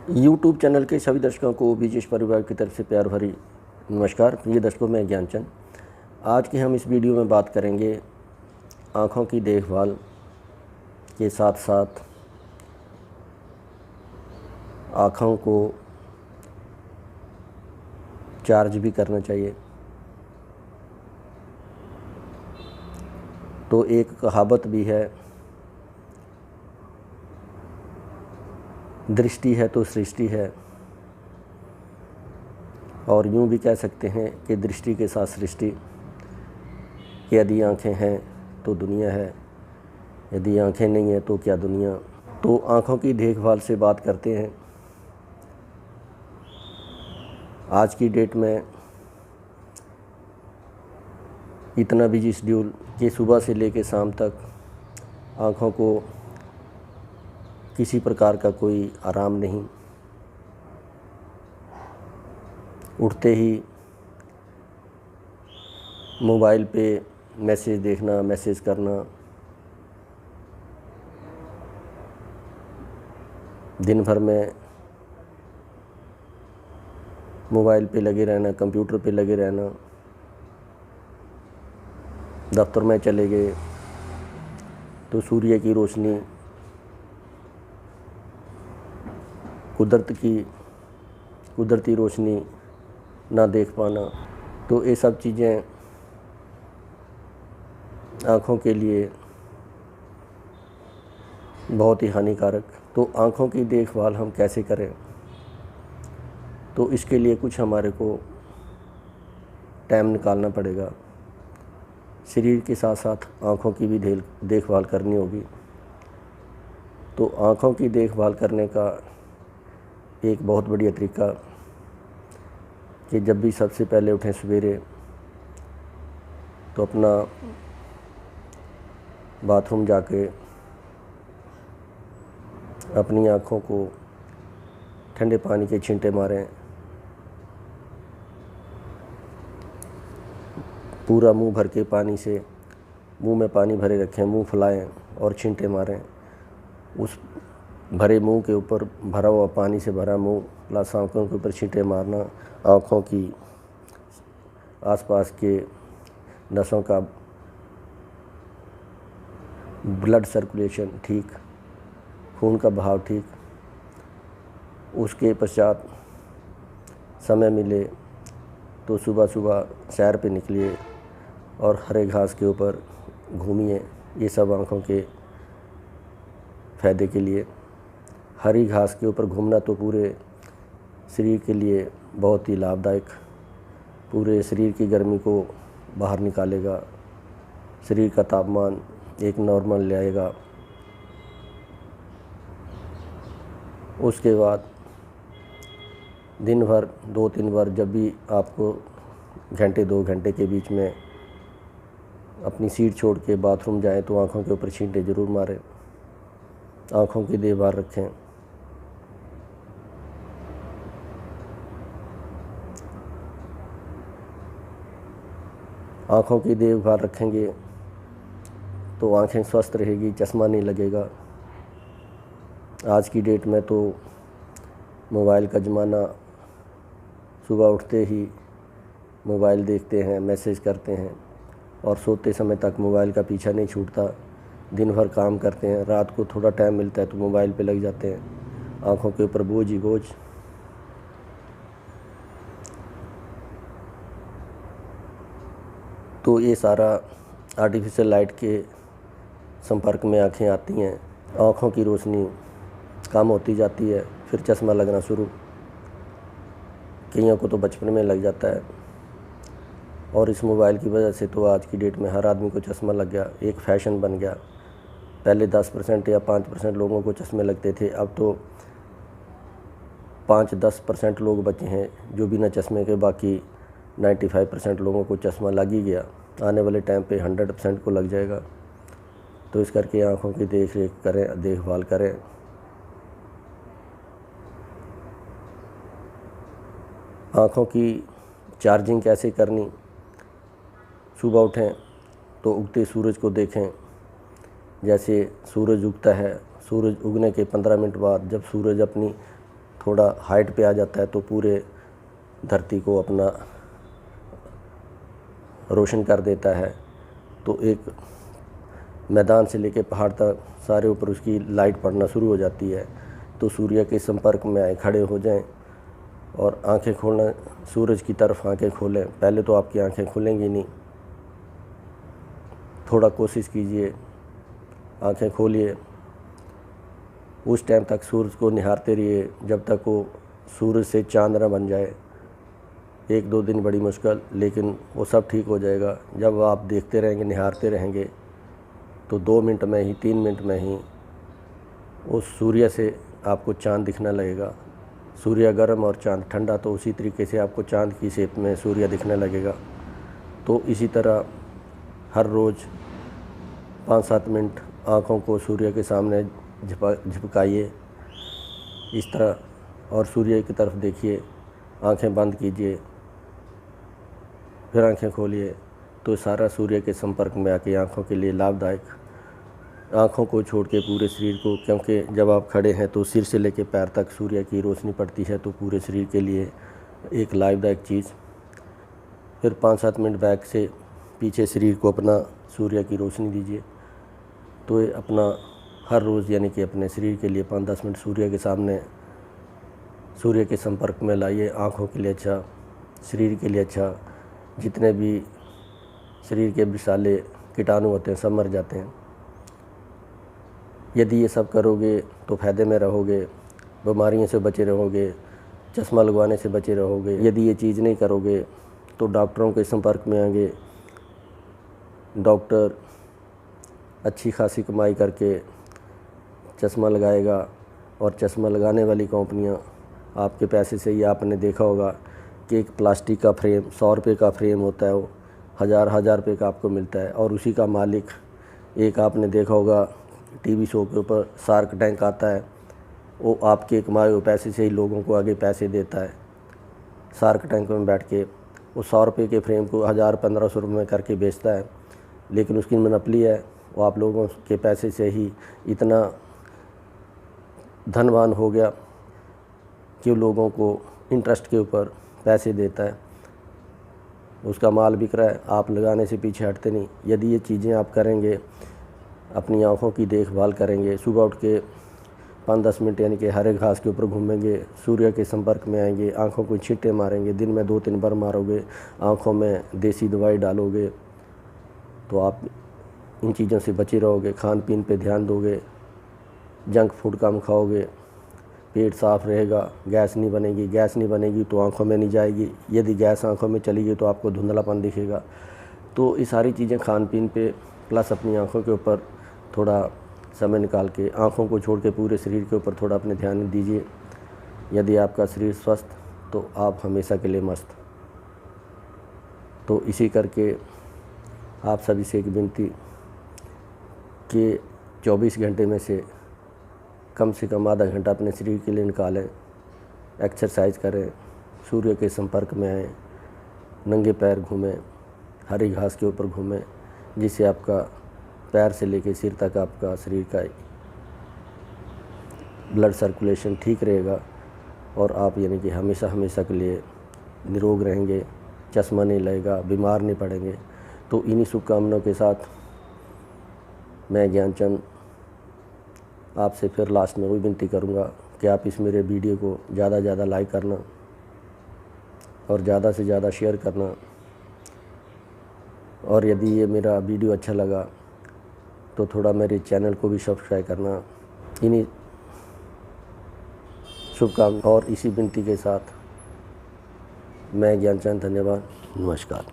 YouTube channel के सभी दर्शकों को बीजेश परिवार की तरफ से प्यार भरी नमस्कार। प्रिय दर्शकों, मैं ज्ञानचंद। आज की हम इस वीडियो में बात करेंगे आँखों की देखभाल के साथ साथ आँखों को चार्ज भी करना चाहिए। तो एक कहावत भी है, दृष्टि है तो सृष्टि है, और यूँ भी कह सकते हैं कि दृष्टि के साथ सृष्टि। यदि आँखें हैं तो दुनिया है, यदि आँखें नहीं हैं तो क्या दुनिया। तो आँखों की देखभाल से बात करते हैं। आज की डेट में इतना बिजी शेड्यूल कि सुबह से लेकर शाम तक आँखों को किसी प्रकार का कोई आराम नहीं। उठते ही मोबाइल पे मैसेज देखना, मैसेज करना, दिन भर में मोबाइल पे लगे रहना, कंप्यूटर पे लगे रहना, दफ्तर में चले गए तो सूर्य की रोशनी, कुदरती रोशनी ना देख पाना। तो ये सब चीज़ें आँखों के लिए बहुत ही हानिकारक। तो आँखों की देखभाल हम कैसे करें? तो इसके लिए कुछ हमारे को टाइम निकालना पड़ेगा। शरीर के साथ साथ आँखों की भी देखभाल करनी होगी। तो आँखों की देखभाल करने का एक बहुत बढ़िया तरीका कि जब भी सबसे पहले उठें सवेरे तो अपना बाथरूम जाके अपनी आँखों को ठंडे पानी के छींटे मारें। पूरा मुंह भर के पानी से, मुंह में पानी भरे रखें, मुंह फुलाएं और छींटे मारें। उस भरे मुंह के ऊपर भरा हुआ पानी से भरा मुंह प्लस आँखों के ऊपर छींटे मारना। आँखों की आसपास के नसों का ब्लड सर्कुलेशन ठीक, खून का बहाव ठीक। उसके पश्चात समय मिले तो सुबह सुबह सैर पे निकलिए और हरे घास के ऊपर घूमिए। ये सब आँखों के फ़ायदे के लिए। हरी घास के ऊपर घूमना तो पूरे शरीर के लिए बहुत ही लाभदायक, पूरे शरीर की गर्मी को बाहर निकालेगा, शरीर का तापमान एक नॉर्मल ले आएगा। उसके बाद दिन भर 2-3 बार जब भी आपको घंटे 2 घंटे के बीच में अपनी सीट छोड़ के बाथरूम जाएं तो आँखों के ऊपर छींटे ज़रूर मारें। आँखों की देखभाल रखें। आँखों की देखभाल रखेंगे तो आँखें स्वस्थ रहेगी, चश्मा नहीं लगेगा। आज की डेट में तो मोबाइल का ज़माना, सुबह उठते ही मोबाइल देखते हैं, मैसेज करते हैं और सोते समय तक मोबाइल का पीछा नहीं छूटता। दिन भर काम करते हैं, रात को थोड़ा टाइम मिलता है तो मोबाइल पे लग जाते हैं। आँखों के ऊपर बोझ ही बोझ। तो ये सारा आर्टिफिशियल लाइट के संपर्क में आँखें आती हैं, आँखों की रोशनी कम होती जाती है, फिर चश्मा लगना शुरू। कईयों को तो बचपन में लग जाता है। और इस मोबाइल की वजह से तो आज की डेट में हर आदमी को चश्मा लग गया, एक फ़ैशन बन गया। पहले 10% या 5% लोगों को चश्मे लगते थे, अब तो 5-10% लोग बचे हैं जो बिना चश्मे के, बाकी 95% लोगों को चश्मा लग ही गया। आने वाले टाइम पे 100% को लग जाएगा। तो इस करके आँखों की देखभाल करें। आँखों की चार्जिंग कैसे करनी? सुबह उठें तो उगते सूरज को देखें। जैसे सूरज उगता है, सूरज उगने के 15 मिनट बाद जब सूरज अपनी थोड़ा हाइट पे आ जाता है तो पूरे धरती को अपना रोशन कर देता है। तो एक मैदान से लेके पहाड़ तक सारे ऊपर उसकी लाइट पड़ना शुरू हो जाती है। तो सूर्य के संपर्क में आए, खड़े हो जाएं और आंखें खोलना, सूरज की तरफ आंखें खोलें। पहले तो आपकी आंखें खुलेंगी नहीं, थोड़ा कोशिश कीजिए, आंखें खोलिए। उस टाइम तक सूरज को निहारते रहिए जब तक वो सूरज से चांद न बन जाए। 1-2 दिन बड़ी मुश्किल, लेकिन वो सब ठीक हो जाएगा। जब आप देखते रहेंगे, निहारते रहेंगे, तो 2 मिनट में ही, 3 मिनट में ही उस सूर्य से आपको चांद दिखने लगेगा। सूर्य गर्म और चांद ठंडा, तो उसी तरीके से आपको चांद की शेप में सूर्य दिखने लगेगा। तो इसी तरह हर रोज़ 5-7 मिनट आँखों को सूर्य के सामने झपकाइए इस तरह, और सूर्य की तरफ देखिए। आंखें बंद कीजिए, फिर आंखें खोलिए, तो सारा सूर्य के संपर्क में आके आँखों के लिए लाभदायक। आँखों को छोड़ के पूरे शरीर को, क्योंकि जब आप खड़े हैं तो सिर से लेकर पैर तक सूर्य की रोशनी पड़ती है, तो पूरे शरीर के लिए एक लाभदायक चीज़। फिर 5-7 मिनट बैक से पीछे शरीर को अपना सूर्य की रोशनी दीजिए। तो ये अपना हर रोज़ यानी कि अपने शरीर के लिए 5-10 मिनट सूर्य के सामने, सूर्य के संपर्क में लाइए। आँखों के लिए अच्छा, शरीर के लिए अच्छा। जितने भी शरीर के विषाले कीटाणु होते हैं सब मर जाते हैं। यदि ये सब करोगे तो फ़ायदे में रहोगे, बीमारियों से बचे रहोगे, चश्मा लगवाने से बचे रहोगे। यदि ये चीज़ नहीं करोगे तो डॉक्टरों के संपर्क में आएंगे। डॉक्टर अच्छी खासी कमाई करके चश्मा लगाएगा, और चश्मा लगाने वाली कंपनियां आपके पैसे से ही, आपने देखा होगा कि एक प्लास्टिक का फ्रेम 100 रुपये का फ्रेम होता है, वो हज़ार रुपये का आपको मिलता है। और उसी का मालिक, एक आपने देखा होगा टीवी शो के ऊपर शार्क टैंक आता है, वो आपके कमाए हुए पैसे से ही लोगों को आगे पैसे देता है। शार्क टैंक में बैठ के वो 100 रुपये के फ्रेम को 1000-1500 रुपये में करके बेचता है, लेकिन उसकी मोनोपोली है। वो आप लोगों के पैसे से ही इतना धनवान हो गया कि लोगों को इंटरेस्ट के ऊपर पैसे देता है। उसका माल बिक रहा है, आप लगाने से पीछे हटते नहीं। यदि ये चीज़ें आप करेंगे, अपनी आँखों की देखभाल करेंगे, सुबह उठ के 5-10 मिनट यानी कि हरे घास के ऊपर घूमेंगे, सूर्य के संपर्क में आएंगे, आँखों को छींटे मारेंगे, दिन में 2-3 बार मारोगे, आँखों में देसी दवाई डालोगे, तो आप इन चीज़ों से बचे रहोगे। खान पीन पे ध्यान दोगे, जंक फूड कम खाओगे, पेट साफ़ रहेगा, गैस नहीं बनेगी। गैस नहीं बनेगी तो आँखों में नहीं जाएगी। यदि गैस आँखों में चली गई तो आपको धुंधलापन दिखेगा। तो ये सारी चीज़ें खान पीन पे, प्लस अपनी आँखों के ऊपर थोड़ा समय निकाल के, आँखों को छोड़ के पूरे शरीर के ऊपर थोड़ा अपने ध्यान दीजिए। यदि आपका शरीर स्वस्थ, तो आप हमेशा के लिए मस्त। तो इसी करके आप सभी से एक विनती कि 24 घंटे में से कम आधा घंटा अपने शरीर के लिए निकालें, एक्सरसाइज करें, सूर्य के संपर्क में आएँ, नंगे पैर घूमें, हरी घास के ऊपर घूमें, जिससे आपका पैर से लेकर सिर तक आपका शरीर का ब्लड सर्कुलेशन ठीक रहेगा, और आप यानी कि हमेशा के लिए निरोग रहेंगे, चश्मा नहीं लगेगा, बीमार नहीं पड़ेंगे। तो इन्हीं शुभकामनाओं के साथ मैं ज्ञानचंद आपसे फिर लास्ट में वही विनती करूंगा कि आप इस मेरे वीडियो को ज़्यादा से ज़्यादा लाइक करना और ज़्यादा से ज़्यादा शेयर करना। और यदि ये मेरा वीडियो अच्छा लगा तो थोड़ा मेरे चैनल को भी सब्सक्राइब करना। इन्हीं शुभकामनाओं और इसी विनती के साथ मैं ज्ञानचंद, धन्यवाद, नमस्कार।